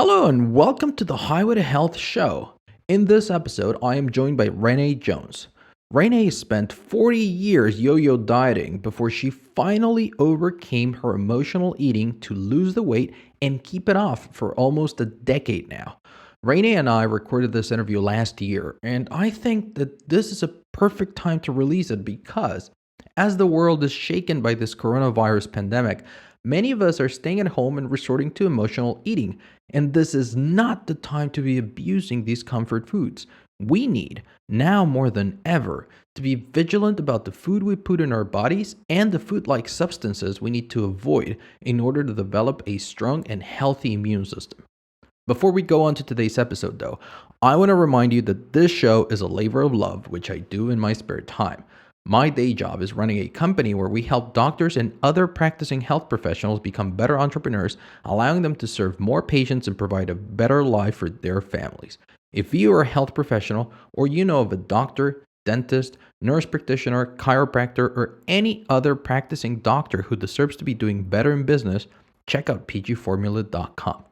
Hello and welcome to the Highway to Health show. In this episode, I am joined by Renee Jones. Renee spent 40 years yo-yo dieting before she finally overcame her emotional eating to lose the weight and keep it off for almost a decade now. Renee and I recorded this interview last year, and I think that this is a perfect time to release it because as the world is shaken by this coronavirus pandemic, many of us are staying at home and resorting to emotional eating. And this is not the time to be abusing these comfort foods. We need, now more than ever, to be vigilant about the food we put in our bodies and the food-like substances we need to avoid in order to develop a strong and healthy immune system. Before we go on to today's episode though, I want to remind you that this show is a labor of love, which I do in my spare time. My day job is running a company where we help doctors and other practicing health professionals become better entrepreneurs, allowing them to serve more patients and provide a better life for their families. If you are a health professional or you know of a doctor, dentist, nurse practitioner, chiropractor, or any other practicing doctor who deserves to be doing better in business, check out pgformula.com.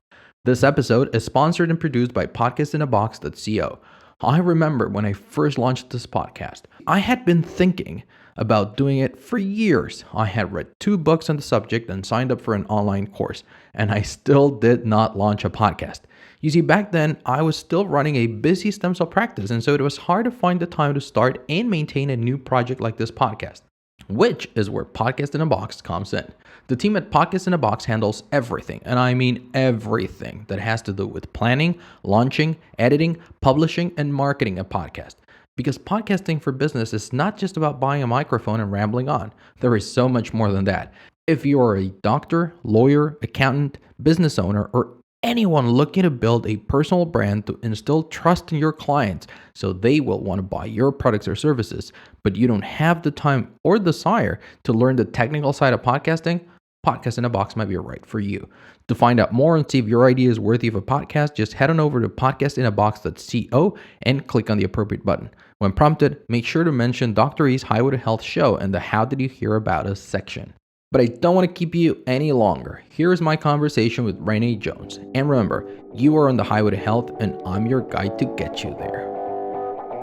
This episode is sponsored and produced by podcastinabox.co. I remember when I first launched this podcast, I had been thinking about doing it for years. I had read 2 books on the subject and signed up for an online course, and I still did not launch a podcast. You see, back then, I was still running a busy stem cell practice, and so it was hard to find the time to start and maintain a new project like this podcast, which is where Podcast in a Box comes in. The team at Podcast in a Box handles everything, and I mean everything that has to do with planning, launching, editing, publishing, and marketing a podcast. Because podcasting for business is not just about buying a microphone and rambling on. There is so much more than that. If you are a doctor, lawyer, accountant, business owner, or anyone looking to build a personal brand to instill trust in your clients so they will want to buy your products or services, but you don't have the time or desire to learn the technical side of podcasting, Podcast in a Box might be right for you. To find out more and see if your idea is worthy of a podcast, just head on over to podcastinabox.co and click on the appropriate button. When prompted, make sure to mention Dr. E's Highway to Health show and the How Did You Hear About Us section. But I don't want to keep you any longer. Here is my conversation with Renee Jones. And remember, you are on the highway to health, and I'm your guide to get you there.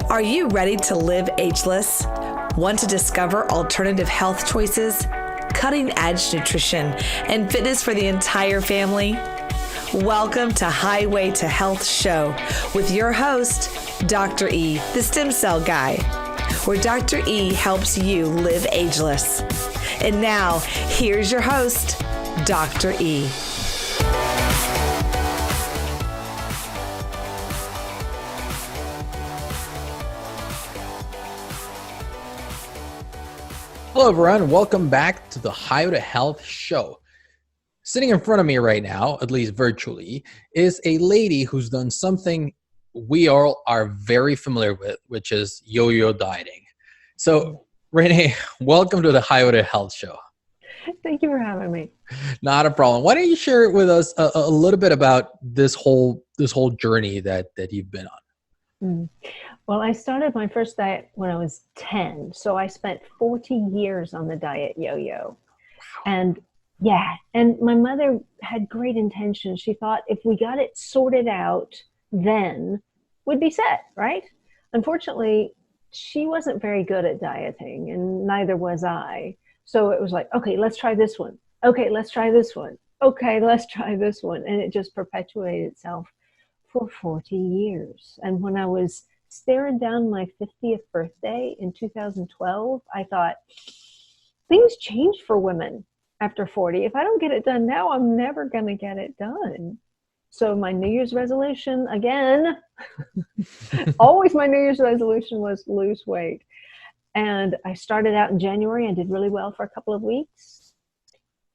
Are you ready to live ageless? Want to discover alternative health choices, cutting-edge nutrition, and fitness for the entire family? Welcome to Highway to Health Show with your host, Dr. E, the Stem Cell Guy, where Dr. E helps you live ageless. And now, here's your host, Dr. E. Hello, everyone. Welcome back to the Highway to Health show. Sitting in front of me right now, at least virtually, is a lady who's done something we all are very familiar with, which is yo-yo dieting. So, Renee, welcome to the Highway to Health show. Thank you for having me. Not a problem. Why don't you share with us a little bit about this whole journey that you've been on? Well, I started my first diet when I was 10. So I spent 40 years on the diet yo-yo. And and my mother had great intentions. She thought if we got it sorted out, then we'd be set, right? Unfortunately, she wasn't very good at dieting, and neither was I. So it was like, okay, let's try this one. Okay, let's try this one. Okay, let's try this one. And it just perpetuated itself for 40 years. And when I was staring down my 50th birthday in 2012, I thought, things change for women after 40. If I don't get it done now, I'm never going to get it done. So my New Year's resolution, again, always my New Year's resolution was lose weight. And I started out in January and did really well for a couple of weeks.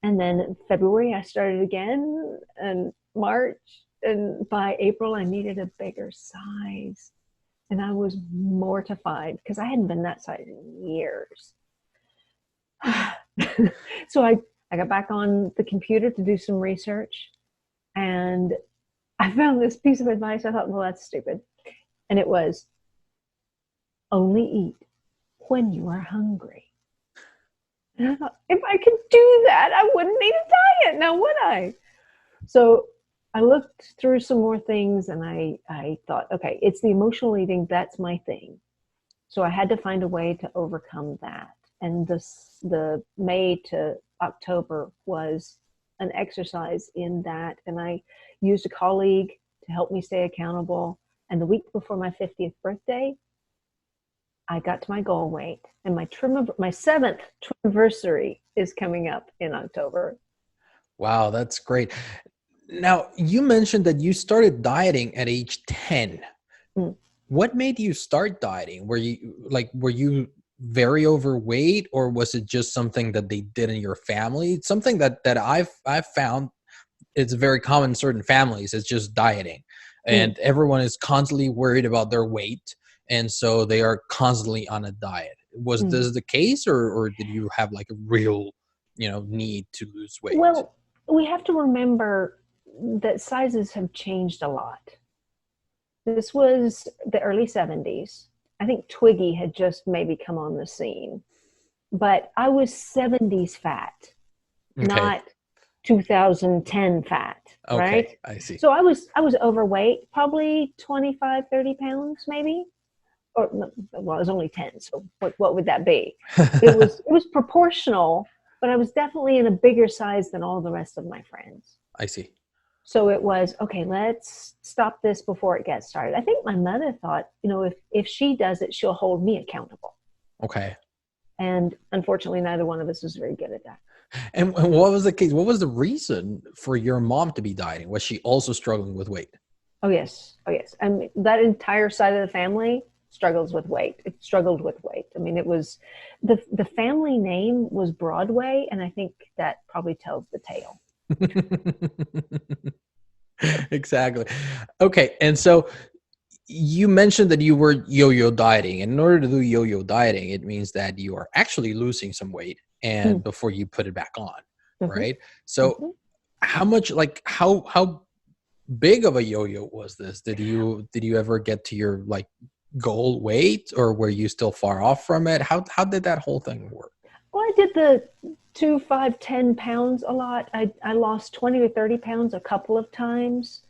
And then in February, I started again, and March. And by April, I needed a bigger size. And I was mortified because I hadn't been that size in years. So I got back on the computer to do some research. And I found this piece of advice. I thought, well, that's stupid. And it was, only eat when you are hungry. And I thought, if I could do that, I wouldn't need a diet now, would I? So I looked through some more things and I thought, okay, it's the emotional eating. That's my thing. So I had to find a way to overcome that. And the May to October was an exercise in that. And I used a colleague to help me stay accountable. And the week before my 50th birthday, I got to my goal weight. And my seventh anniversary is coming up in October. Wow, that's great. Now, you mentioned that you started dieting at age 10. Mm. What made you start dieting? Were you very overweight, or was it just something that they did in your family? It's something that I've found it's very common in certain families. It's just dieting, and everyone is constantly worried about their weight, and so they are constantly on a diet. Was this the case, or did you have like a real, need to lose weight? Well, we have to remember that sizes have changed a lot. This was the early 70s. I think Twiggy had just maybe come on the scene. But I was 70s fat, not 2010 fat, right? Okay, I see. So I was overweight, probably 25, 30 pounds maybe. Or well, it was only 10, so what would that be? It was proportional, but I was definitely in a bigger size than all the rest of my friends. I see. So it was, okay, let's stop this before it gets started. I think my mother thought, if she does it, she'll hold me accountable. Okay. And unfortunately, neither one of us was very good at that. And what was the case? What was the reason for your mom to be dieting? Was she also struggling with weight? Oh, yes. I mean, that entire side of the family struggled with weight. I mean, it was, the family name was Broadway, and I think that probably tells the tale. Exactly. Okay. And so you mentioned that you were yo-yo dieting. And in order to do yo-yo dieting, it means that you are actually losing some weight and before you put it back on. Right. So how much, how big of a yo-yo was this? Did you ever get to your goal weight, or were you still far off from it? How did that whole thing work? Well, I did the 2, 5, 10 pounds a lot. I lost 20 or 30 pounds a couple of times.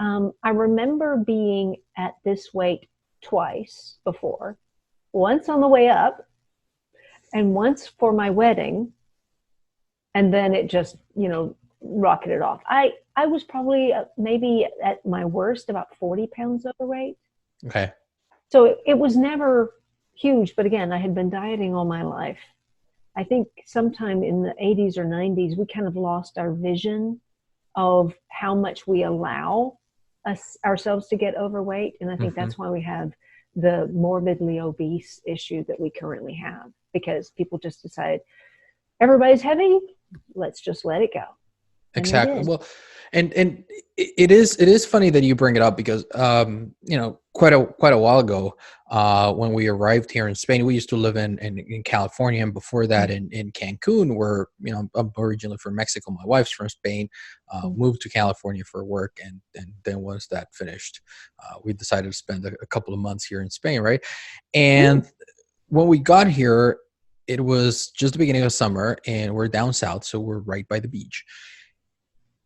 I remember being at this weight twice before, once on the way up and once for my wedding. And then it just, rocketed off. I was probably maybe at my worst about 40 pounds overweight. Okay. So it was never huge. But again, I had been dieting all my life. I think sometime in the 80s or 90s, we kind of lost our vision of how much we allow ourselves to get overweight. And I think that's why we have the morbidly obese issue that we currently have, because people just decide everybody's heavy, let's just let it go. And exactly. Well, and it is funny that you bring it up because, quite a while ago, when we arrived here in Spain, we used to live in California, and before that in Cancun, where, I'm originally from Mexico. My wife's from Spain, moved to California for work. And then once that finished, we decided to spend a couple of months here in Spain. Right. And when we got here, it was just the beginning of summer, and we're down south. So we're right by the beach.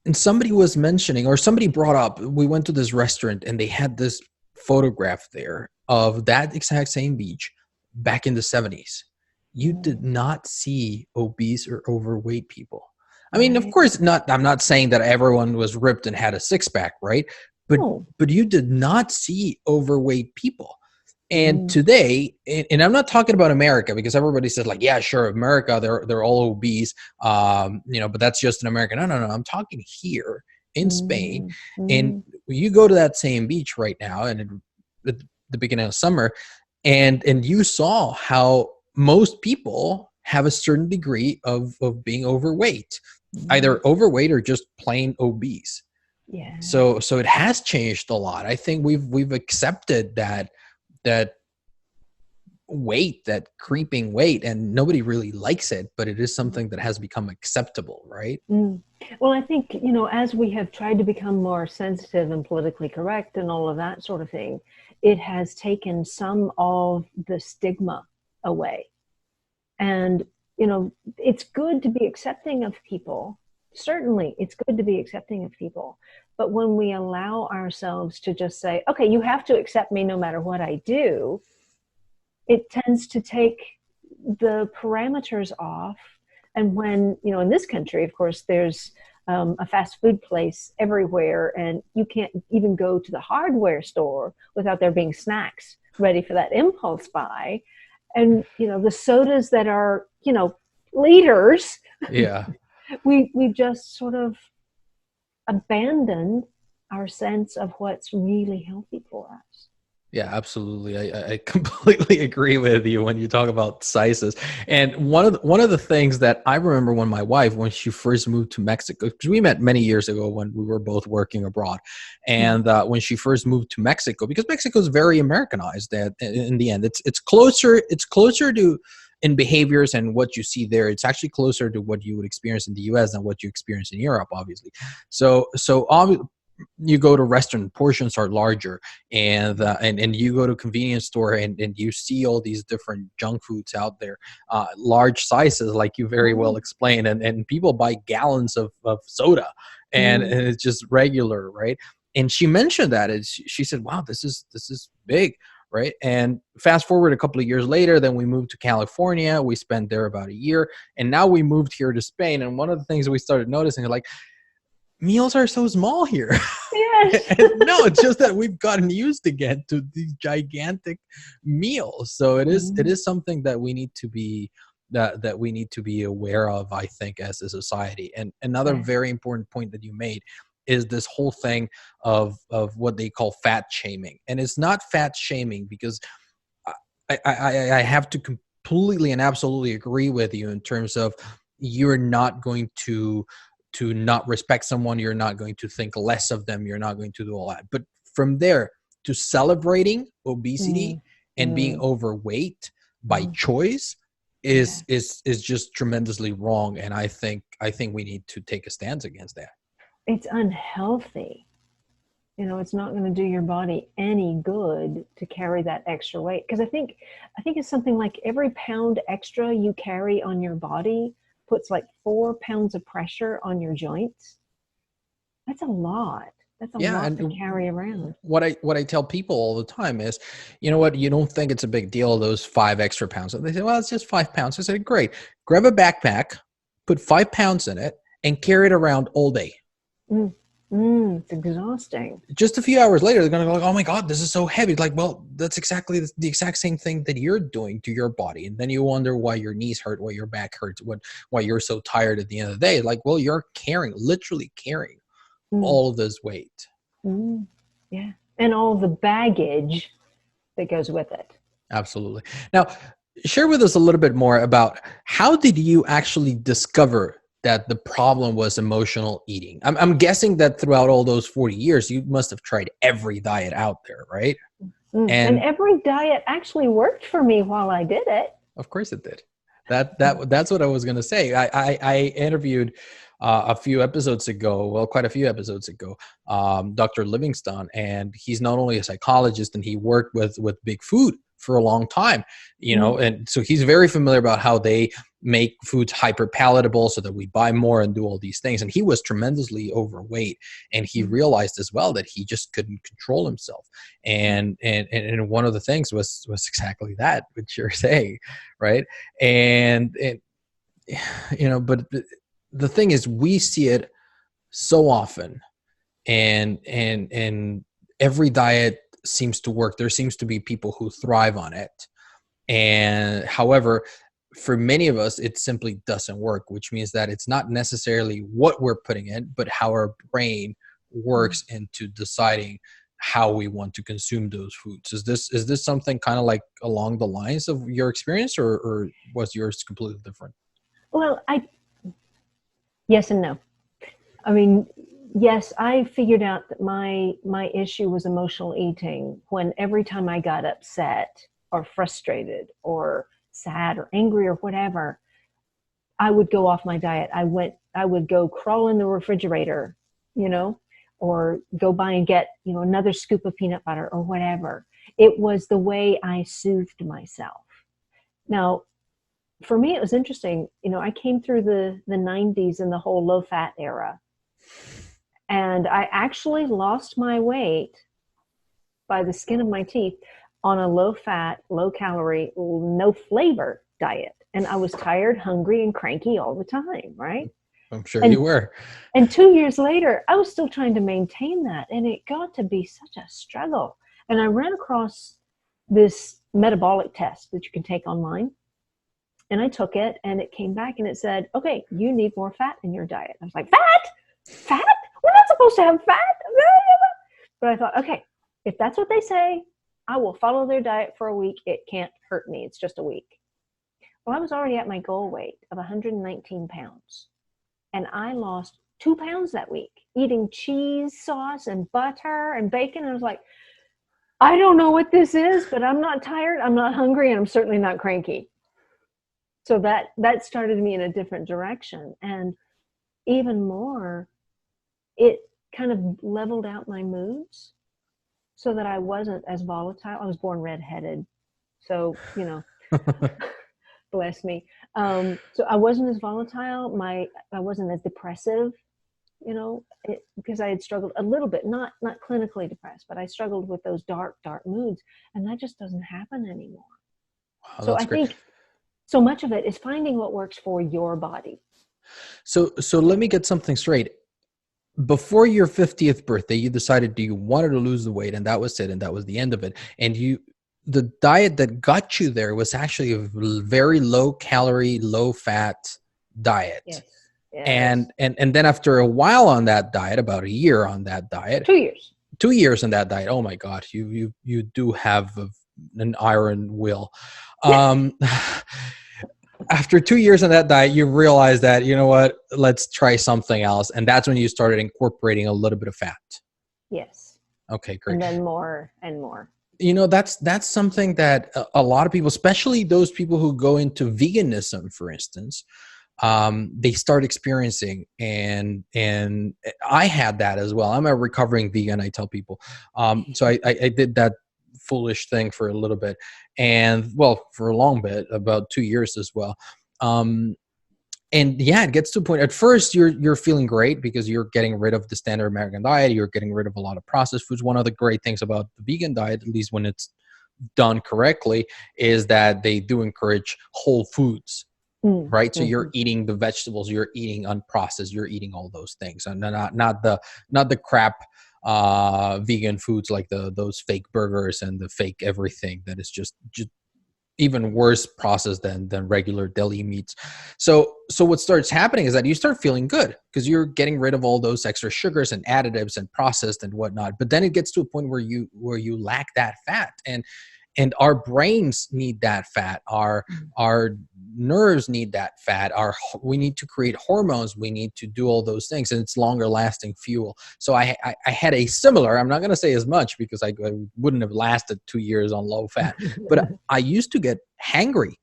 And somebody was mentioning, or somebody brought up, we went to this restaurant and they had this photograph there of that exact same beach back in the 70s. You did not see obese or overweight people. I mean, of course not. I'm not saying that everyone was ripped and had a six pack, right? But you did not see overweight people. And today, and I'm not talking about America, because everybody says yeah, sure, America, they're all obese, but that's just in America. No. I'm talking here in Spain. And you go to that same beach right now, and at the beginning of summer, and you saw how most people have a certain degree of being overweight, either overweight or just plain obese. Yeah. So it has changed a lot. I think we've accepted that weight, that creeping weight, and nobody really likes it, but it is something that has become acceptable, right? Well, I think, as we have tried to become more sensitive and politically correct and all of that sort of thing, it has taken some of the stigma away. And, it's good to be accepting of people. Certainly, it's good to be accepting of people. But when we allow ourselves to just say, okay, you have to accept me no matter what I do, it tends to take the parameters off. And when, in this country, of course, there's a fast food place everywhere, and you can't even go to the hardware store without there being snacks ready for that impulse buy. And, the sodas that are, liters, Yeah. we just sort of abandoned our sense of what's really healthy for us. Yeah, absolutely. I completely agree with you when you talk about sizes. And one of the things that I remember when she first moved to Mexico, because we met many years ago when we were both working abroad, and when she first moved to Mexico, because Mexico is very Americanized. In the end, it's closer to in behaviors and what you see there. It's actually closer to what you would experience in the U.S. than what you experience in Europe, obviously. So obviously, you go to restaurant, portions are larger, and you go to convenience store and you see all these different junk foods out there, large sizes, like you very well explained, and people buy gallons of soda, and it's just regular, right? And she mentioned that, she said, wow, this is big, right? And fast forward a couple of years later, then we moved to California. We spent there about a year, and now we moved here to Spain. And one of the things we started noticing, like, meals are so small here. Yes. No, it's just that we've gotten used again to these gigantic meals. So it is something that we need to be that we need to be aware of, I think, as a society. And another very important point that you made is this whole thing of what they call fat shaming. And it's not fat shaming, because I have to completely and absolutely agree with you in terms of, you're not going to not respect someone, you're not going to think less of them, you're not going to do all that. But from there to celebrating obesity and being overweight by choice is just tremendously wrong. And I think we need to take a stance against that. It's unhealthy. It's not going to do your body any good to carry that extra weight. Because I think it's something like every pound extra you carry on your body puts like 4 pounds of pressure on your joints. That's a lot. That's a lot to carry around. What I tell people all the time is, you know what, you don't think it's a big deal, those 5 extra pounds. And they say, well, it's just 5 pounds. I said, great. Grab a backpack, put 5 pounds in it, and carry it around all day. It's exhausting. Just a few hours later, they're going to go like, oh my God, this is so heavy. It's like, well, that's exactly the exact same thing that you're doing to your body. And then you wonder why your knees hurt, why your back hurts, why you're so tired at the end of the day. Like, well, you're literally carrying all of this weight. Yeah. And all the baggage that goes with it. Absolutely. Now, share with us a little bit more about, how did you actually discover that the problem was emotional eating? I'm guessing that throughout all those 40 years, you must have tried every diet out there, right? And every diet actually worked for me while I did it. Of course it did. That's what I was going to say. I interviewed quite a few episodes ago, Dr. Livingstone, and he's not only a psychologist, and he worked with big food for a long time, and so he's very familiar about how they make foods hyper palatable so that we buy more and do all these things. And he was tremendously overweight, and he realized as well that he just couldn't control himself. And one of the things was exactly that, which you're saying, right? And but the thing is, we see it so often, and every diet seems to work. There seems to be people who thrive on it. And however, for many of us, it simply doesn't work, which means that it's not necessarily what we're putting in, but how our brain works into deciding how we want to consume those foods. Is this something kind of like along the lines of your experience, or was yours completely different? Well, yes and no. I mean, yes, I figured out that my issue was emotional eating when every time I got upset or frustrated or sad or angry or whatever, I would go off my diet. I would go crawl in the refrigerator, or go buy and get, another scoop of peanut butter or whatever. It was the way I soothed myself. Now, for me, it was interesting. I came through the 90s and the whole low fat era. And I actually lost my weight by the skin of my teeth on a low fat, low calorie, no flavor diet. And I was tired, hungry, and cranky all the time, right? I'm sure you were. And 2 years later, I was still trying to maintain that. And it got to be such a struggle. And I ran across this metabolic test that you can take online. And I took it, and it came back and it said, okay, you need more fat in your diet. I was like, fat? We're not supposed to have fat. But I thought, okay, if that's what they say, I will follow their diet for a week. It can't hurt me. It's just a week. Well, I was already at my goal weight of 119 pounds. And I lost 2 pounds that week, eating cheese sauce and butter and bacon. And I was like, I don't know what this is, but I'm not tired. I'm not hungry. And I'm certainly not cranky. So that started me in a different direction. And even more, it kind of leveled out my moods so that I wasn't as volatile. I was born redheaded. So, bless me. So I wasn't as volatile. I wasn't as depressive, because I had struggled a little bit, not clinically depressed, but I struggled with those dark moods. And that just doesn't happen anymore. Wow, so I think so much of it is finding what works for your body. So let me get something straight. Before your 50th birthday, you decided you wanted to lose the weight, and that was it, and that was the end of it. And the diet that got you there was actually a very low calorie, low fat diet. Yes. And then after a while on that diet, about a year on that diet, 2 years. 2 years on that diet. Oh my God, you do have an iron will. After 2 years on that diet, you realize that, you know what, let's try something else. And that's when you started incorporating a little bit of fat. Yes. Okay, great. And then more and more. That's something that a lot of people, especially those people who go into veganism, for instance, they start experiencing, and I had that as well. I'm a recovering vegan, I tell people. So I did that foolish thing for a little bit, and for a long bit, about 2 years as well. And yeah, it gets to a point. At first, you're feeling great because you're getting rid of the standard American diet. You're getting rid of a lot of processed foods. One of the great things about the vegan diet, at least when it's done correctly, is that they do encourage whole foods. Right. So you're eating the vegetables, you're eating unprocessed, you're eating all those things, and not the crap vegan foods like those fake burgers and the fake everything that is just even worse processed than regular deli meats. So what starts happening is that you start feeling good because you're getting rid of all those extra sugars and additives and processed and whatnot. But then it gets to a point where you lack that fat, and our brains need that fat. Our nerves need that fat. We need to create hormones. We need to do all those things, and it's longer lasting fuel. So I had a similar, I'm not going to say as much because I wouldn't have lasted 2 years on low fat, but I used to get hangry.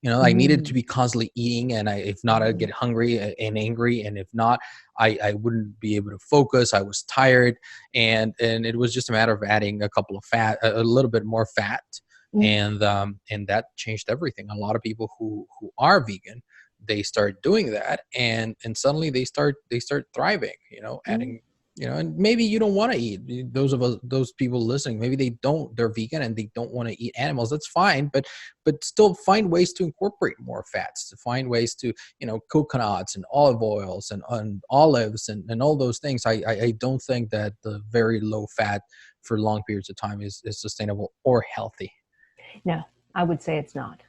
I needed to be constantly eating, and if not, I'd get hungry and angry. And if not, I wouldn't be able to focus. I was tired, and it was just a matter of adding a little bit more fat. And that changed everything. A lot of people who are vegan, they start doing that, and suddenly they start thriving, adding, and maybe you don't want to eat. Those people listening, maybe they're vegan and they don't want to eat animals. That's fine, but still find ways to incorporate more fats, to find ways to, coconuts and olive oils and olives and all those things. I don't think that the very low fat for long periods of time is sustainable or healthy. No, I would say it's not.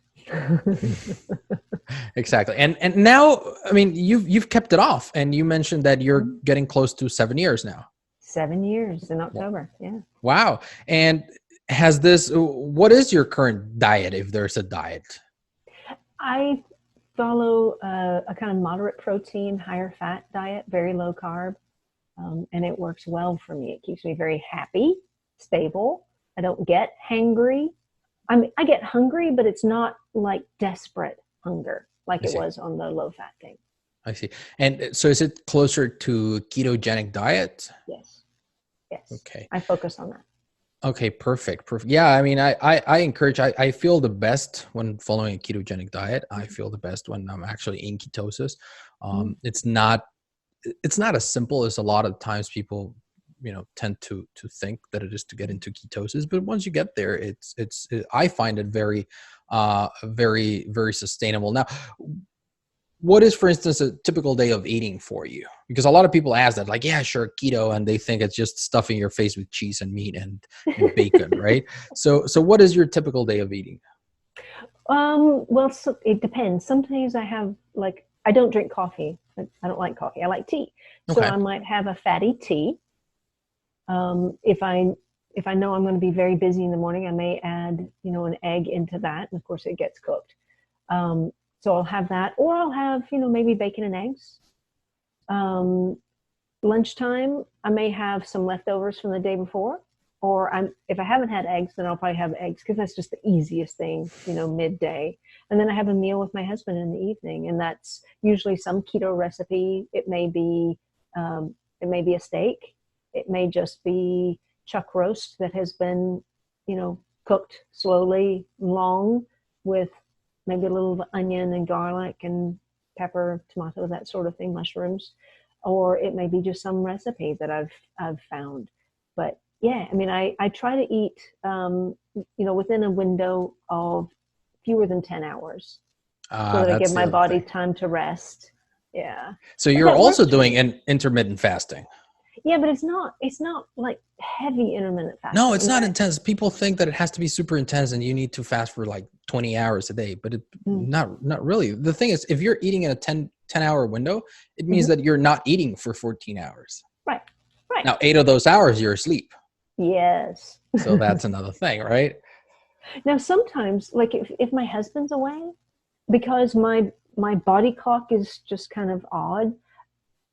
Exactly. And now, I mean, you've kept it off, and you mentioned that you're getting close to 7 years now. 7 years in October. Yeah. Wow. And what is your current diet, if there's a diet? I follow a kind of moderate protein, higher fat diet, very low carb. And it works well for me. It keeps me very happy, stable. I don't get hangry. I get hungry, but it's not like desperate hunger like it was on the low fat thing. I see. And so is it closer to ketogenic diet? Yes. Okay. I focus on that. Okay, perfect. Yeah, I mean, I encourage, I feel the best when following a ketogenic diet. I feel the best when I'm actually in ketosis. It's not it's not as simple as a lot of times people, tend to think that it is to get into ketosis. But once you get there, I find it very, very, very sustainable. Now, what is, for instance, a typical day of eating for you? Because a lot of people ask that, like, yeah, sure, keto, and they think it's just stuffing your face with cheese and meat and bacon, right? So what is your typical day of eating? Well, so it depends. Sometimes I don't drink coffee. I don't like coffee. I like tea. So Okay. I might have a fatty tea. If I know I'm going to be very busy in the morning, I may add, an egg into that. And of course it gets cooked. So I'll have that, or I'll have, maybe bacon and eggs. Lunchtime, I may have some leftovers from the day before, or if I haven't had eggs, then I'll probably have eggs because that's just the easiest thing, midday. And then I have a meal with my husband in the evening, and that's usually some keto recipe. It may be a steak. It may just be chuck roast that has been, cooked slowly, long, with maybe a little onion and garlic and pepper, tomato, that sort of thing, mushrooms. Or it may be just some recipe that I've found. But yeah, I mean, I try to eat, within a window of fewer than 10 hours so that I give my body time to rest. Yeah. So you're also doing an intermittent fasting. Yeah, but it's not like heavy intermittent fasting. No, it's not intense. People think that it has to be super intense and you need to fast for like 20 hours a day, but not really. The thing is, if you're eating in a 10-hour window, it means that you're not eating for 14 hours. Right. Now, 8 of those hours, you're asleep. Yes. So that's another thing, right? Now, sometimes, like if my husband's away, because my body clock is just kind of odd,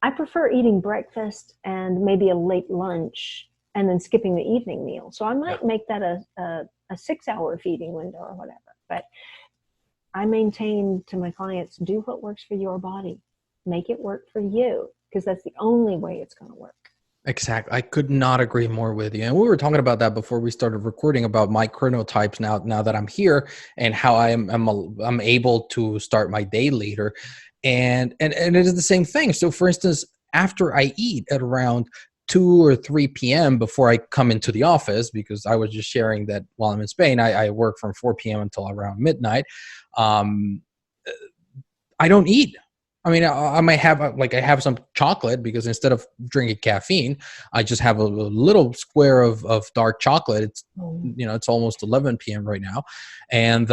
I prefer eating breakfast and maybe a late lunch and then skipping the evening meal. So I might make that a 6-hour feeding window or whatever. But I maintain to my clients, do what works for your body. Make it work for you, because that's the only way it's going to work. Exactly. I could not agree more with you. And we were talking about that before we started recording, about my chronotypes now that I'm here and how I'm able to start my day later. And it is the same thing. So for instance, after I eat at around 2 or 3 p.m. before I come into the office, because I was just sharing that while I'm in Spain, I work from 4 p.m. until around midnight. I don't eat. I mean, I might have I have some chocolate, because instead of drinking caffeine, I just have a little square of dark chocolate. It's, it's almost 11 p.m. right now. And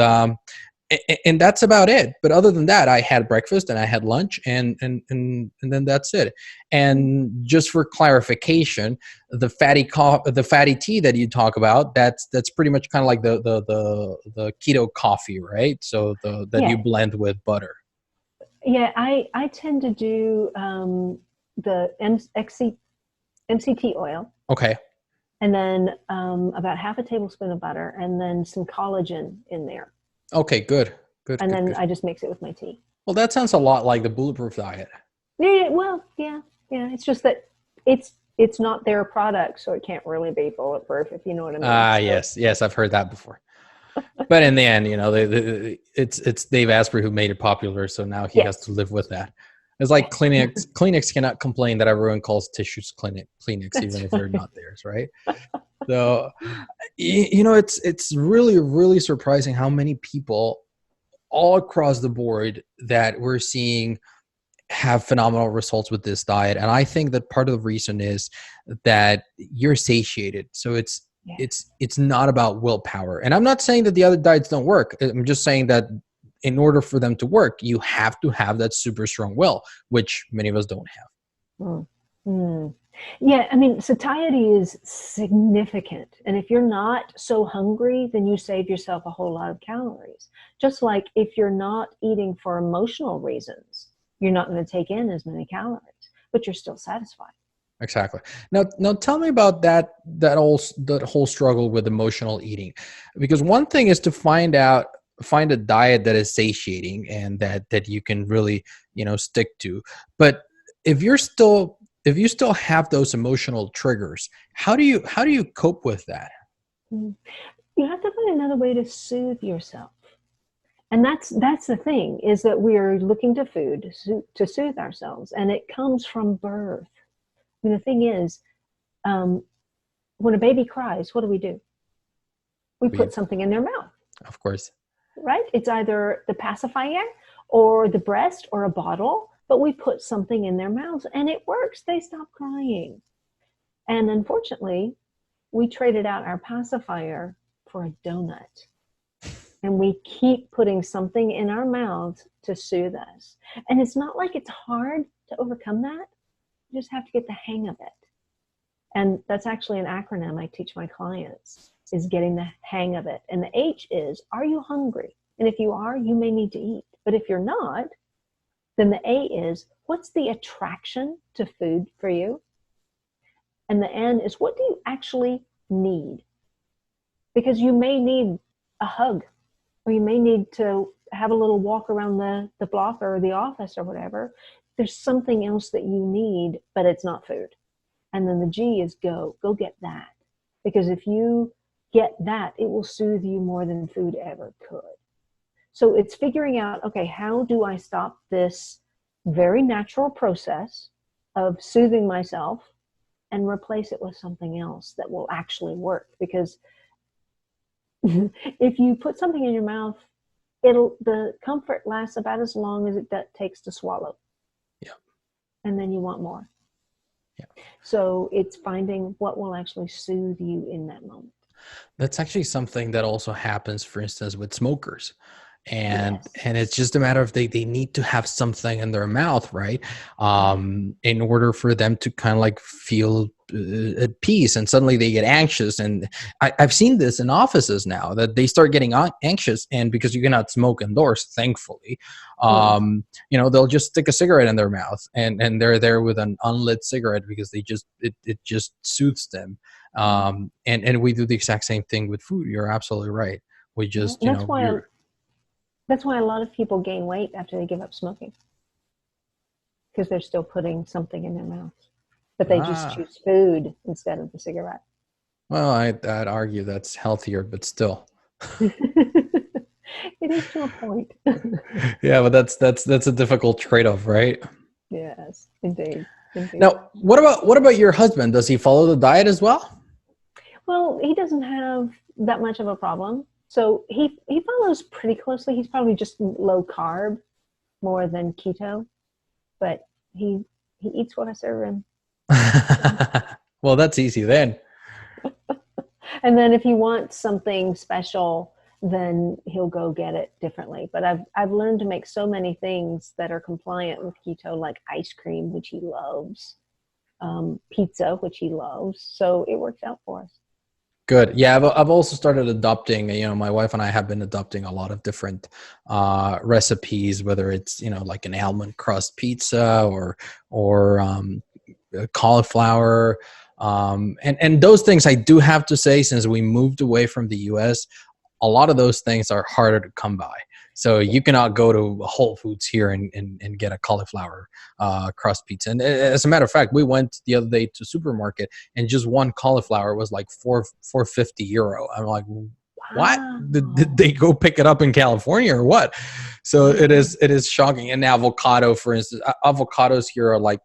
that's about it. But other than that, I had breakfast and I had lunch and then that's it. And just for clarification, the fatty tea that you talk about, that's pretty much kind of like the keto coffee, right? So you blend with butter. Yeah, I tend to do the MCT oil. Okay. And then about half a tablespoon of butter, and then some collagen in there. Okay, good. And then I just mix it with my tea. Well, that sounds a lot like the Bulletproof diet. Yeah, well, yeah. It's just that it's not their product, so it can't really be bulletproof, if you know what I mean. Yes, I've heard that before. But in the end, it's Dave Asprey who made it popular, so now he has to live with that. It's like Kleenex. Kleenex cannot complain that everyone calls tissues Kleenex, even if they're not theirs, right? So, it's really, really surprising how many people all across the board that we're seeing have phenomenal results with this diet. And I think that part of the reason is that you're satiated. So it's not about willpower. And I'm not saying that the other diets don't work. I'm just saying that in order for them to work, you have to have that super strong will, which many of us don't have. Yeah, I mean, satiety is significant. And if you're not so hungry, then you save yourself a whole lot of calories. Just like if you're not eating for emotional reasons, you're not going to take in as many calories, but you're still satisfied. Exactly. Now tell me about that whole struggle with emotional eating, because one thing is to find a diet that is satiating and that you can really, stick to. But if you still have those emotional triggers, how do you cope with that? You have to find another way to soothe yourself. And that's the thing, is that we're looking to food to soothe ourselves, and it comes from birth. I mean, the thing is, when a baby cries, what do? We We, put something in their mouth, of course. right? It's either the pacifier or the breast or a bottle, but we put something in their mouths and it works. They stop crying. And unfortunately, we traded out our pacifier for a donut. And we keep putting something in our mouths to soothe us. And it's not like it's hard to overcome that. You just have to get the hang of it. And that's actually an acronym I teach my clients, is getting the hang of it. And the H is, are you hungry? And if you are, you may need to eat. But if you're not, then the A is, what's the attraction to food for you? And the N is, what do you actually need? Because you may need a hug, or you may need to have a little walk around the block or the office or whatever. There's something else that you need, but it's not food. And then the G is go get that. Because if you get that, it will soothe you more than food ever could. So it's figuring out, okay, how do I stop this very natural process of soothing myself and replace it with something else that will actually work? Because if you put something in your mouth, the comfort lasts about as long as it takes to swallow. Yeah. And then you want more. Yeah. So it's finding what will actually soothe you in that moment. That's actually something that also happens, for instance, with smokers. And Yes. and it's just a matter of they need to have something in their mouth, right? In order for them to kind of like feel at peace, and suddenly they get anxious. And I've seen this in offices now, that they start getting anxious, and because you cannot smoke indoors, thankfully, they'll just stick a cigarette in their mouth, and they're there with an unlit cigarette because it just soothes them. And we do the exact same thing with food. You're absolutely right. We just, That's why a lot of people gain weight after they give up smoking, because they're still putting something in their mouth, but they just choose food instead of the cigarette. Well, I'd argue that's healthier, but still. It is to a point. Yeah, but that's a difficult trade-off, right? Yes, indeed. Now, what about your husband? Does he follow the diet as well? Well, he doesn't have that much of a problem. So he follows pretty closely. He's probably just low carb more than keto, but he eats what I serve him. Well, that's easy then. And then if he wants something special, then he'll go get it differently. But I've learned to make so many things that are compliant with keto, like ice cream, which he loves, pizza, which he loves. So it works out for us. Good. Yeah, I've also started adopting, my wife and I have been adopting a lot of different recipes, whether it's, like an almond crust pizza or cauliflower. And those things, I do have to say, since we moved away from the US, a lot of those things are harder to come by. So you cannot go to Whole Foods here and get a cauliflower crust pizza. And as a matter of fact, we went the other day to supermarket, and just one cauliflower was like €450. I'm like, what? Wow. Did they go pick it up in California or what? So it is shocking. And avocado, for instance, avocados here are like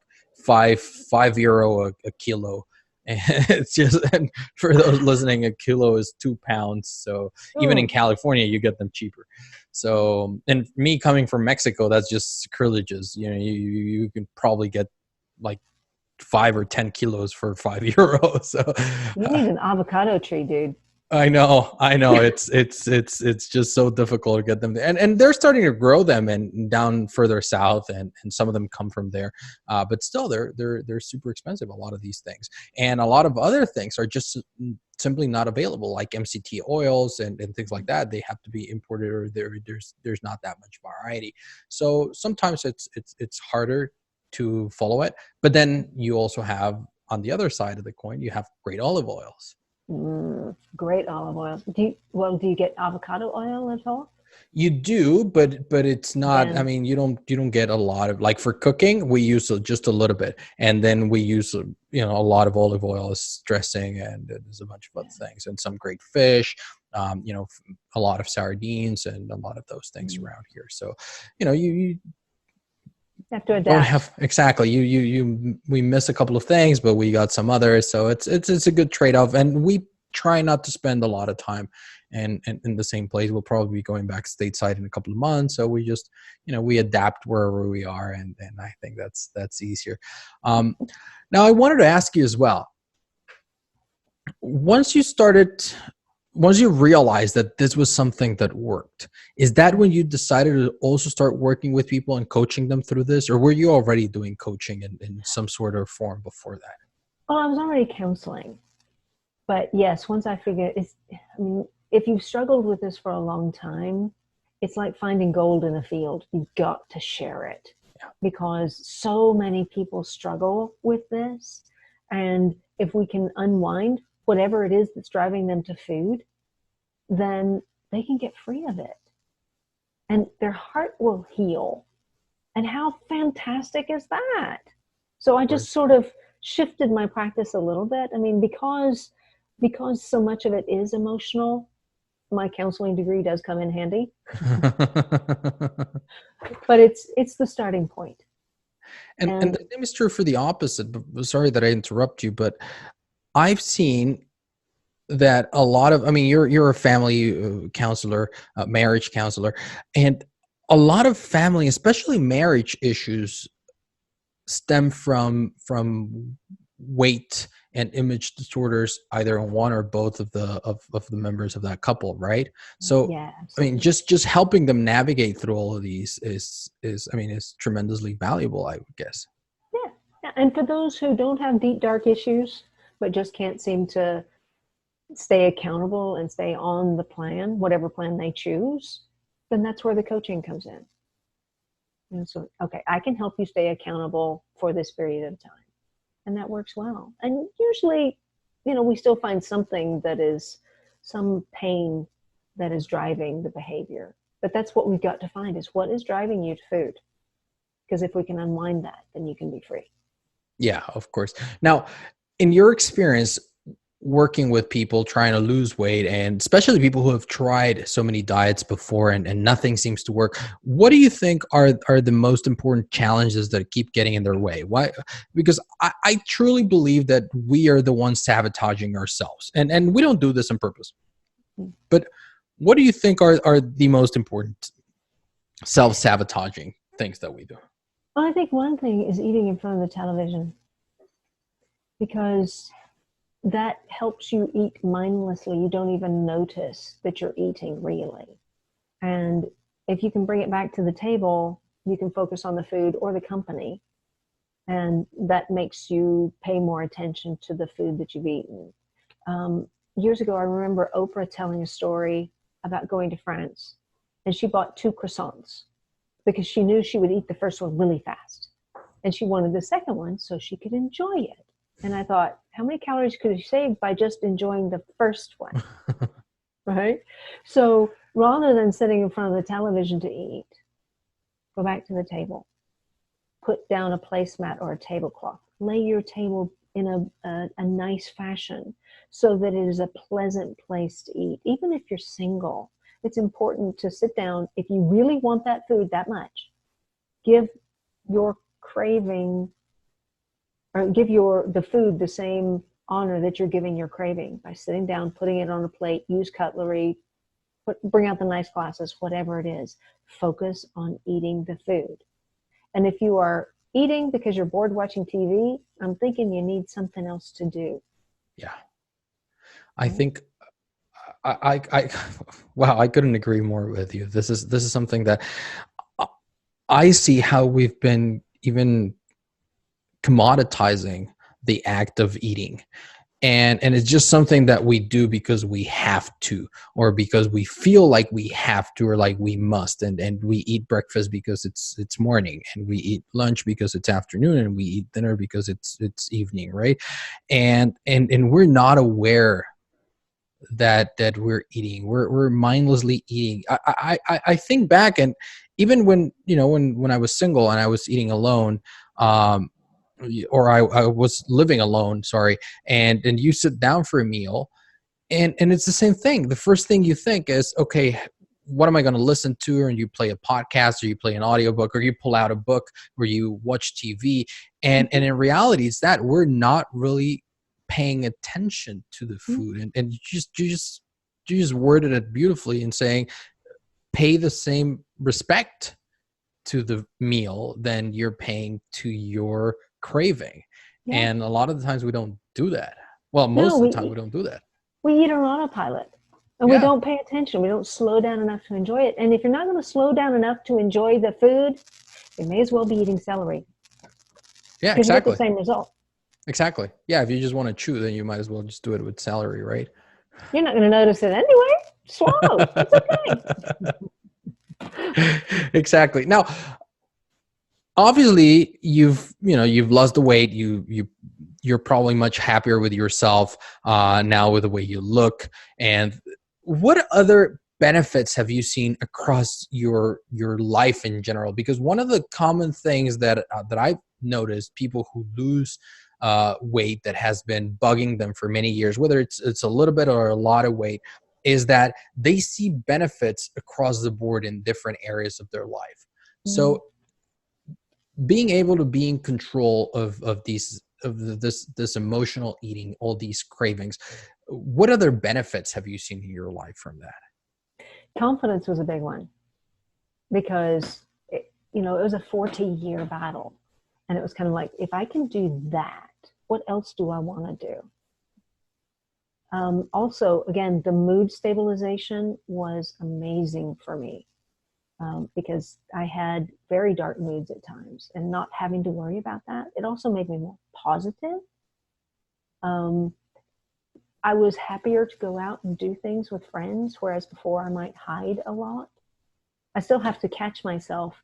€5 a kilo. And it's just, and for those listening, a kilo is 2 pounds. So even in California, you get them cheaper. So, and me coming from Mexico, that's just sacrilegious. You can probably get like 5 or 10 kilos for €5. So you need an avocado tree, dude. I know. It's just so difficult to get them there. And they're starting to grow them and down further south, and some of them come from there. But still, they're super expensive, a lot of these things. And a lot of other things are just simply not available, like MCT oils and things like that. They have to be imported, or there's not that much variety. So sometimes it's harder to follow it. But then you also have, on the other side of the coin, you have great olive oils. Great olive oil. Do you get avocado oil at all? You do, but it's not. I mean, you don't get a lot of, like, for cooking, we use just a little bit, and then we use a lot of olive oil as dressing, and there's a bunch of other things, and some great fish. a lot of sardines and a lot of those things around here. So, you have to adapt. don't have exactly we miss a couple of things, but we got some others. So it's a good trade-off, and we try not to spend a lot of time and in the same place. We'll probably be going back stateside in a couple of months, so we just we adapt wherever we are, and I think that's easier. Now I wanted to ask you as well, once you realized that this was something that worked, is that when you decided to also start working with people and coaching them through this, or were you already doing coaching in some sort of form before that? Well, I was already counseling, but yes, once I figured if you've struggled with this for a long time, it's like finding gold in a field. You've got to share it, because so many people struggle with this. And if we can unwind whatever it is that's driving them to food, then they can get free of it. And their heart will heal. And how fantastic is that? So I just sort of shifted my practice a little bit. Because so much of it is emotional, my counseling degree does come in handy. But it's the starting point. And the same is true for the opposite. Sorry that I interrupt you, but I've seen that a lot of, you're a family counselor, marriage counselor, and a lot of family, especially marriage issues, stem from weight and image disorders, either in one or both of the members of that couple, right? So, just helping them navigate through all of these is tremendously valuable, I would guess. Yeah, and for those who don't have deep, dark issues, but just can't seem to stay accountable and stay on the plan, whatever plan they choose, then that's where the coaching comes in. And so, okay, I can help you stay accountable for this period of time. And that works well. And usually, we still find something that is some pain that is driving the behavior. But that's what we've got to find, is what is driving you to food. Because if we can unwind that, then you can be free. Yeah, of course. Now, in your experience working with people trying to lose weight, and especially people who have tried so many diets before and nothing seems to work, what do you think are the most important challenges that keep getting in their way? Why? Because I truly believe that we are the ones sabotaging ourselves, and we don't do this on purpose. But what do you think are the most important self-sabotaging things that we do? Well, I think one thing is eating in front of the television, because that helps you eat mindlessly. You don't even notice that you're eating, really. And if you can bring it back to the table, you can focus on the food or the company. And that makes you pay more attention to the food that you've eaten. Years ago, I remember Oprah telling a story about going to France. And she bought 2 croissants because she knew she would eat the first one really fast. And she wanted the second one so she could enjoy it. And I thought, how many calories could you save by just enjoying the first one? Right? So rather than sitting in front of the television to eat, go back to the table. Put down a placemat or a tablecloth. Lay your table in a nice fashion so that it is a pleasant place to eat. Even if you're single, it's important to sit down. If you really want that food that much, give your craving, or give the food the same honor that you're giving your craving by sitting down, putting it on a plate, use cutlery, bring out the nice glasses, whatever it is. Focus on eating the food. And if you are eating because you're bored watching TV, I'm thinking you need something else to do. Yeah. I think wow, I couldn't agree more with you. This is something that I see how we've been even commoditizing the act of eating. And it's just something that we do because we have to, or because we feel like we have to, or like we must. And we eat breakfast because it's morning, and we eat lunch because it's afternoon, and we eat dinner because it's evening, right? And we're not aware that we're eating. We're mindlessly eating. I think back, and even when I was single and I was eating alone, or I was living alone, sorry, and you sit down for a meal And it's the same thing. The first thing you think is, okay, what am I going to listen to? And you play a podcast, or you play an audiobook, or you pull out a book, or you watch TV. And in reality, it's that we're not really paying attention to the food. And you just worded it beautifully in saying, pay the same respect to the meal than you're paying to your craving. Yeah. And a lot of the times we don't do that. Well, most of the time we don't do that. We eat on autopilot, and we don't pay attention. We don't slow down enough to enjoy it. And if you're not going to slow down enough to enjoy the food, you may as well be eating celery. Yeah, exactly. You get the same result. Exactly. Yeah, if you just want to chew, then you might as well just do it with celery, right? You're not going to notice it anyway. Swallow. It's okay. Exactly. Now, obviously, you've lost the weight. You're probably much happier with yourself now with the way you look. And what other benefits have you seen across your life in general? Because one of the common things that I've noticed, people who lose weight that has been bugging them for many years, whether it's a little bit or a lot of weight, is that they see benefits across the board in different areas of their life. So being able to be in control of this emotional eating, all these cravings, what other benefits have you seen in your life from that? Confidence was a big one, because it was a 40-year battle, and it was kind of like, if I can do that, what else do I want to do? Also, again, the mood stabilization was amazing for me, because I had very dark moods at times, and not having to worry about that, it also made me more positive. I was happier to go out and do things with friends, whereas before I might hide a lot. I still have to catch myself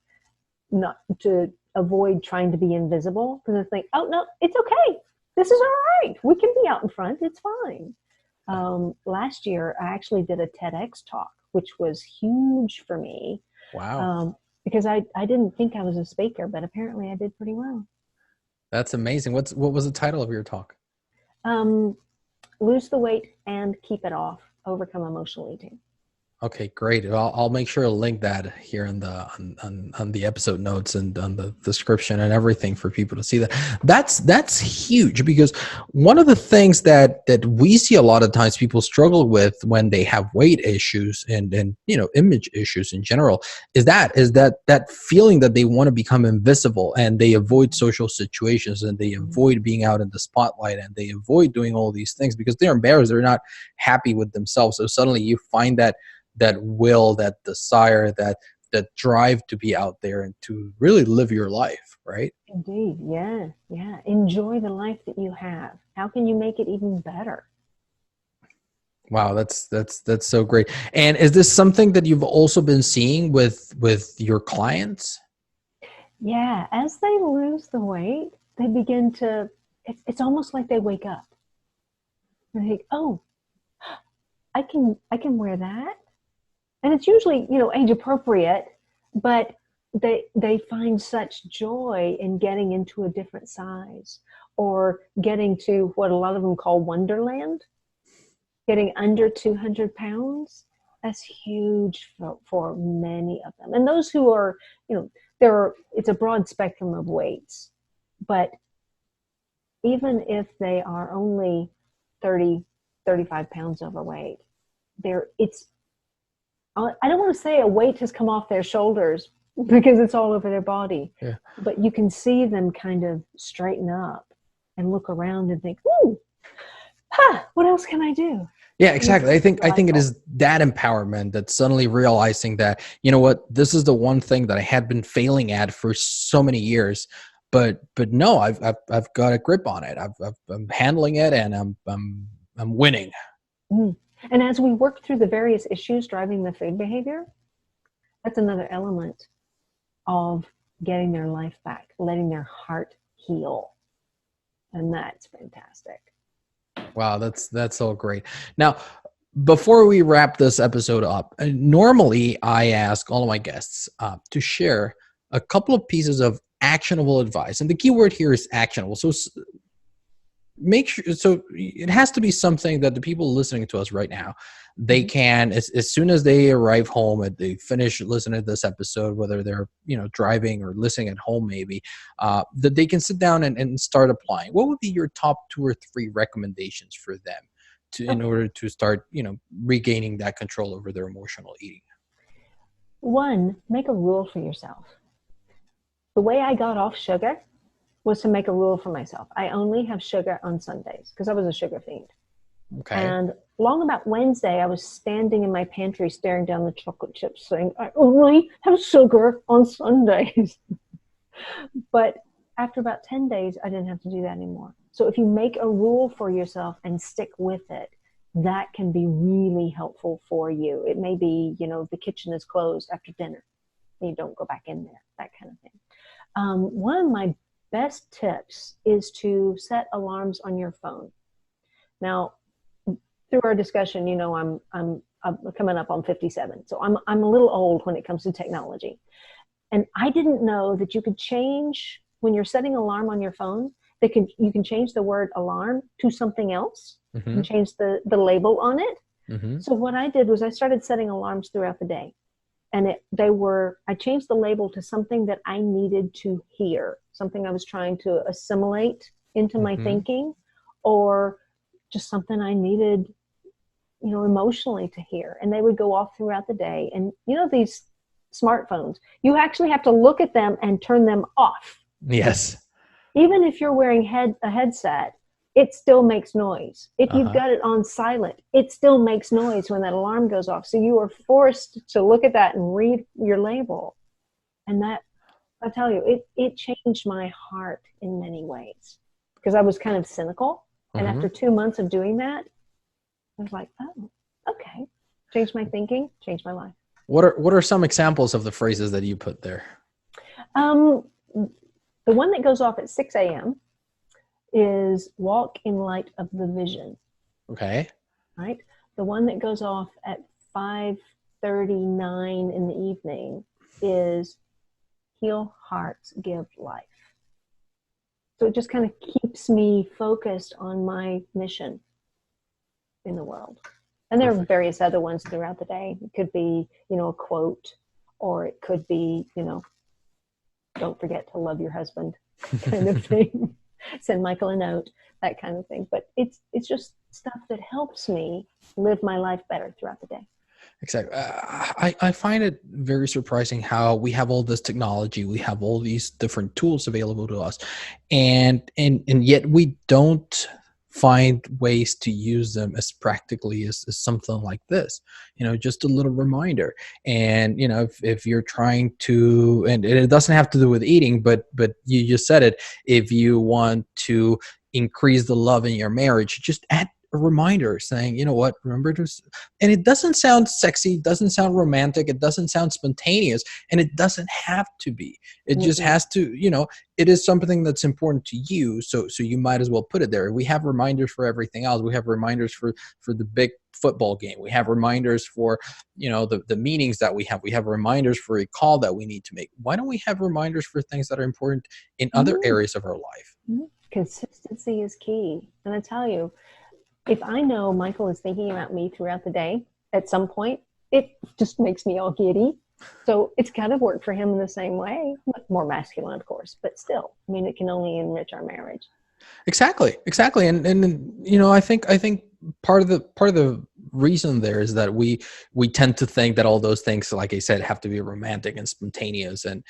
not to avoid trying to be invisible, because I think, oh no, it's okay. This is all right. We can be out in front. It's fine. Last year, I actually did a TEDx talk, which was huge for me. Wow. Because I didn't think I was a speaker, but apparently I did pretty well. That's amazing. What was the title of your talk? Lose the weight and keep it off. Overcome emotional eating. Okay, great. I'll make sure to link that here in on the episode notes and on the description and everything for people to see that. That's huge, because one of the things that we see a lot of times people struggle with when they have weight issues and image issues in general is that feeling that they want to become invisible, and they avoid social situations, and they avoid being out in the spotlight, and they avoid doing all these things because they're embarrassed. They're not happy with themselves. So suddenly you find that will, that desire, that drive to be out there and to really live your life, right? Indeed. Yeah. Enjoy the life that you have. How can you make it even better? Wow, that's so great. And is this something that you've also been seeing with your clients? Yeah, as they lose the weight, they begin to, it's almost like they wake up. And they think, oh, I can wear that. And it's usually, age appropriate, but they find such joy in getting into a different size, or getting to what a lot of them call Wonderland, getting under 200 pounds. That's huge for many of them. And those who are, it's a broad spectrum of weights, but even if they are only 30, 35 pounds overweight, I don't want to say a weight has come off their shoulders, because it's all over their body. Yeah. But you can see them kind of straighten up and look around and think, ooh, what else can I do? Yeah, exactly. I think it is that empowerment, that suddenly realizing that, you know what, this is the one thing that I had been failing at for so many years, but no, I've got a grip on it. I'm handling it, and I'm winning. Mm. And as we work through the various issues driving the food behavior, that's another element of getting their life back, letting their heart heal. And that's fantastic. Wow, that's so great. Now, before we wrap this episode up, normally I ask all of my guests to share a couple of pieces of actionable advice. And the key word here is actionable. So make sure, so it has to be something that the people listening to us right now, they can, as soon as they arrive home and they finish listening to this episode, whether they're, driving or listening at home, maybe, that they can sit down and start applying. What would be your top 2 or 3 recommendations for them in order to start, regaining that control over their emotional eating? One, make a rule for yourself. The way I got off sugar was to make a rule for myself. I only have sugar on Sundays because I was a sugar fiend. Okay. And along about Wednesday, I was standing in my pantry staring down the chocolate chips saying, I only have sugar on Sundays. But after about 10 days, I didn't have to do that anymore. So if you make a rule for yourself and stick with it, that can be really helpful for you. It may be, the kitchen is closed after dinner. You don't go back in there, that kind of thing. One of my best tips is to set alarms on your phone. Now, through our discussion, I'm coming up on 57, so I'm a little old when it comes to technology. And I didn't know that you could change, when you're setting alarm on your phone, you can change the word alarm to something else and change the label on it. So what I did was I started setting alarms throughout the day. And I changed the label to something that I needed to hear, something I was trying to assimilate into my thinking, or just something I needed, emotionally to hear. And they would go off throughout the day. And, these smartphones, you actually have to look at them and turn them off. Yes. Even if you're wearing a headset, it still makes noise. If you've got it on silent, it still makes noise when that alarm goes off. So you are forced to look at that and read your label. And that, I tell you, it changed my heart in many ways because I was kind of cynical. And after 2 months of doing that, I was like, oh, okay. Changed my thinking, changed my life. What are some examples of the phrases that you put there? The one that goes off at 6 a.m. is walk in light of the vision. Okay. Right? The one that goes off at 5:39 in the evening is heal hearts, give life. So it just kind of keeps me focused on my mission in the world. And there are various other ones throughout the day. It could be, a quote, or it could be, don't forget to love your husband kind of thing. Send Michael a note, that kind of thing. But it's just stuff that helps me live my life better throughout the day. Exactly. I find it very surprising how we have all this technology, we have all these different tools available to us, and yet we don't find ways to use them as practically as something like this. Just a little reminder. And if you're trying to, and it doesn't have to do with eating, but you just said it, if you want to increase the love in your marriage, just add a reminder saying, remember to, and it doesn't sound sexy, it doesn't sound romantic, it doesn't sound spontaneous, and it doesn't have to be. It just has to, it is something that's important to you. So you might as well put it there. We have reminders for everything else. We have reminders for the big football game. We have reminders for, the meetings that we have. We have reminders for a call that we need to make. Why don't we have reminders for things that are important in other areas of our life? Consistency is key. And I tell you, if I know Michael is thinking about me throughout the day, at some point, it just makes me all giddy. So it's kind of worked for him in the same way, more masculine, of course, but still, it can only enrich our marriage. Exactly. And I think part of the reason there is that we tend to think that all those things, like I said, have to be romantic and spontaneous and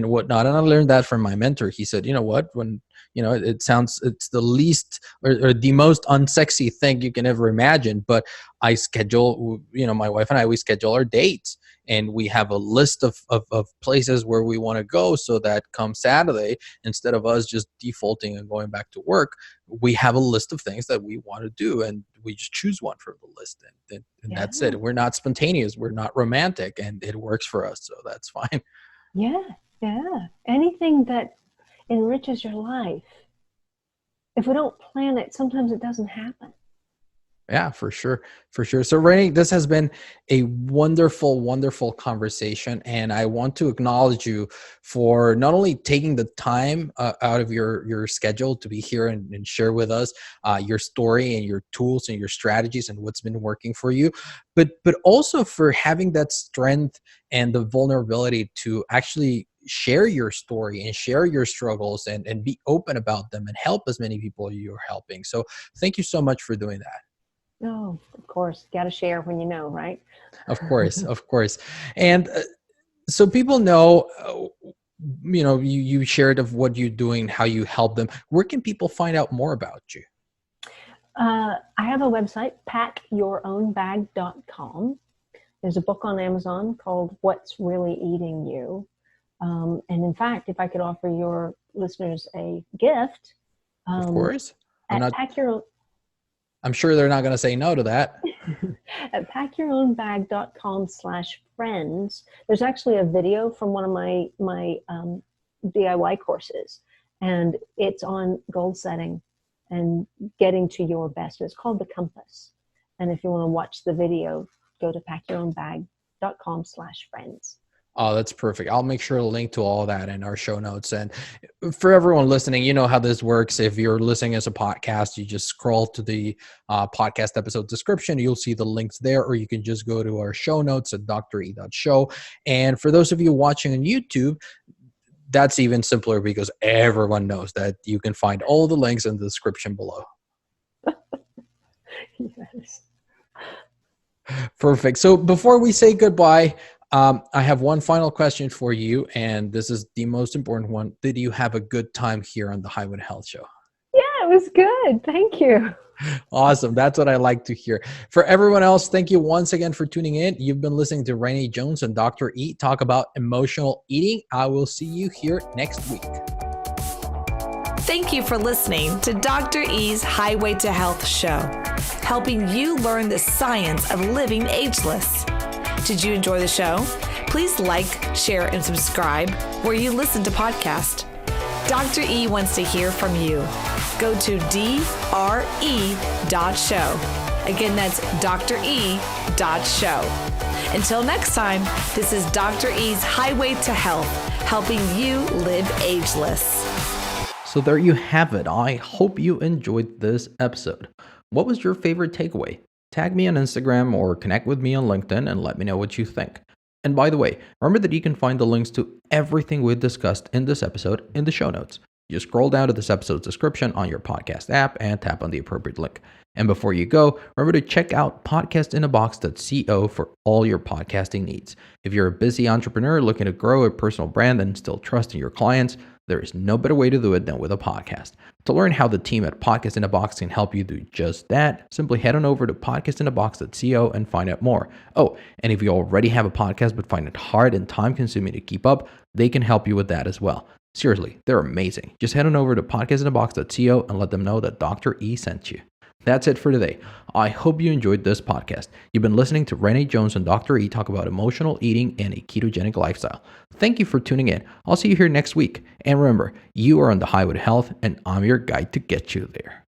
whatnot. And I learned that from my mentor. He said, when it's the least or the most unsexy thing you can ever imagine, but I schedule, my wife and I, we schedule our dates. And we have a list of places where we want to go, so that come Saturday, instead of us just defaulting and going back to work, we have a list of things that we want to do, and we just choose one from the list, and that's it. We're not spontaneous, we're not romantic, and it works for us, so that's fine. Yeah. Anything that enriches your life, if we don't plan it, sometimes it doesn't happen. Yeah, for sure. For sure. So Renee, this has been a wonderful, wonderful conversation. And I want to acknowledge you for not only taking the time out of your schedule to be here and share with us your story and your tools and your strategies and what's been working for you, but also for having that strength and the vulnerability to actually share your story and share your struggles and be open about them and help as many people you're helping. So thank you so much for doing that. Oh, of course. Got to share when you know, right? Of course, of course. And so people know, you shared of what you're doing, how you help them. Where can people find out more about you? I have a website, packyourownbag.com. There's a book on Amazon called What's Really Eating You. And in fact, if I could offer your listeners a gift, Of course. I'm sure they're not going to say no to that. At packyourownbag.com/friends, there's actually a video from one of my DIY courses, and it's on goal setting and getting to your best. It's called The Compass. And if you want to watch the video, go to packyourownbag.com/friends. Oh, that's perfect. I'll make sure to link to all that in our show notes. And for everyone listening, you know how this works. If you're listening as a podcast, you just scroll to the podcast episode description. You'll see the links there, or you can just go to our show notes at dre.show. And for those of you watching on YouTube, that's even simpler because everyone knows that you can find all the links in the description below. Yes. Perfect. So before we say goodbye, I have one final question for you, and this is the most important one. Did you have a good time here on the Highway to Health Show? Yeah, it was good. Thank you. Awesome. That's what I like to hear. For everyone else, thank you once again for tuning in. You've been listening to Renee Jones and Dr. E talk about emotional eating. I will see you here next week. Thank you for listening to Dr. E's Highway to Health show, helping you learn the science of living ageless. Did you enjoy the show? Please like, share, and subscribe where you listen to podcasts. Dr. E wants to hear from you. Go to dre.show. Again, that's dre.show. Until next time, this is Dr. E's Highway to Health, helping you live ageless. So there you have it. I hope you enjoyed this episode. What was your favorite takeaway? Tag me on Instagram or connect with me on LinkedIn and let me know what you think. And by the way, remember that you can find the links to everything we discussed in this episode in the show notes. Just scroll down to this episode's description on your podcast app and tap on the appropriate link. And before you go, remember to check out podcastinabox.co for all your podcasting needs. If you're a busy entrepreneur looking to grow a personal brand and still trust in your clients, there is no better way to do it than with a podcast. To learn how the team at Podcast in a Box can help you do just that, simply head on over to podcastinabox.co and find out more. Oh, and if you already have a podcast but find it hard and time-consuming to keep up, they can help you with that as well. Seriously, they're amazing. Just head on over to podcastinabox.co and let them know that Dr. E sent you. That's it for today. I hope you enjoyed this podcast. You've been listening to Renee Jones and Dr. E talk about emotional eating and a ketogenic lifestyle. Thank you for tuning in. I'll see you here next week. And remember, you are on the highway to health, and I'm your guide to get you there.